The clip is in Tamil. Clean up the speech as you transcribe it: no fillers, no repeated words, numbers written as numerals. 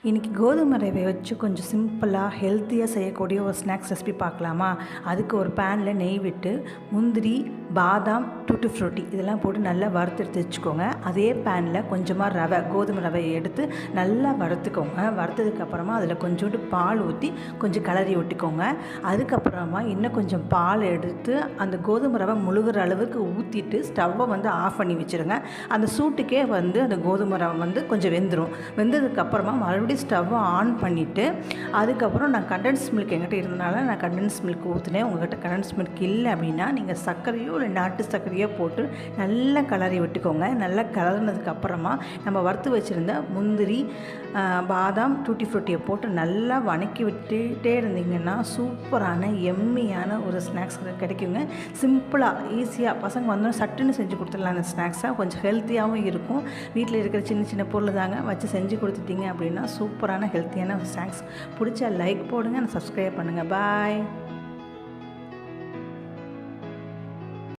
இன்றைக்கி கோதுமை ரவையை வச்சு கொஞ்சம் சிம்பிளாக ஹெல்த்தியாக செய்யக்கூடிய ஒரு ஸ்நாக்ஸ் ரெசிபி பார்க்கலாமா? அதுக்கு ஒரு பேனில் நெய் விட்டு முந்திரி, பாதாம், டூட்டி ஃப்ரூட்டி இதெல்லாம் போட்டு நல்லா வறுத்து வச்சுக்கோங்க. அதே பேனில் கொஞ்சமாக கோதுமை ரவையை எடுத்து நல்லா வறுத்துக்கோங்க. வறுத்ததுக்கப்புறமா அதில் கொஞ்சோண்டு பால் ஊற்றி கொஞ்சம் கிளறி விட்டுக்கோங்க. அதுக்கப்புறமா இன்னும் கொஞ்சம் பால் எடுத்து அந்த கோதுமை ரவை முழுகிற அளவுக்கு ஊற்றிட்டு ஸ்டவ்வை ஆஃப் பண்ணி வச்சுருங்க. அந்த சூட்டுக்கே அந்த கோதுமை ரவை கொஞ்சம் வெந்ததுக்கப்புறமா மறுபடியும் ஸ்டவ்வை ஆன் பண்ணிவிட்டு அதுக்கப்புறம் நான் கண்டென்ஸ் மில்க் என்கிட்ட இருந்தனால நான் கண்டென்ஸ் மில்க் ஊற்றினேன். உங்கள்கிட்ட கண்டென்ஸ் மில்க் இல்லை அப்படின்னா நீங்கள் சர்க்கரையோ இல்லை நாட்டு சர்க்கரையோ போட்டு நல்லா கிளறி விட்டுக்கோங்க. நல்லா கிளறினதுக்கப்புறமா நம்ம வறுத்து வச்சுருந்த முந்திரி, பாதாம், டூட்டி ஃப்ரூட்டியை போட்டு நல்லா வணக்கி விட்டுட்டே இருந்தீங்கன்னா சூப்பரான எம்மியான ஒரு ஸ்நாக்ஸ் கிடைக்குங்க. சிம்பிளாக ஈஸியாக பசங்க வந்தோம் சட்டுன்னு செஞ்சு கொடுத்துடலாம். அந்த ஸ்நாக்ஸாக கொஞ்சம் ஹெல்த்தியாகவும் இருக்கும். வீட்டில் இருக்கிற சின்ன சின்ன பொருள் தாங்க வச்சு செஞ்சு கொடுத்துட்டீங்க அப்படின்னா சூப்பரான ஹெல்த்தியான ஸ்நாக்ஸ். பிடிச்சா லைக் போடுங்க, சப்ஸ்கிரைப் பண்ணுங்கள். பாய்.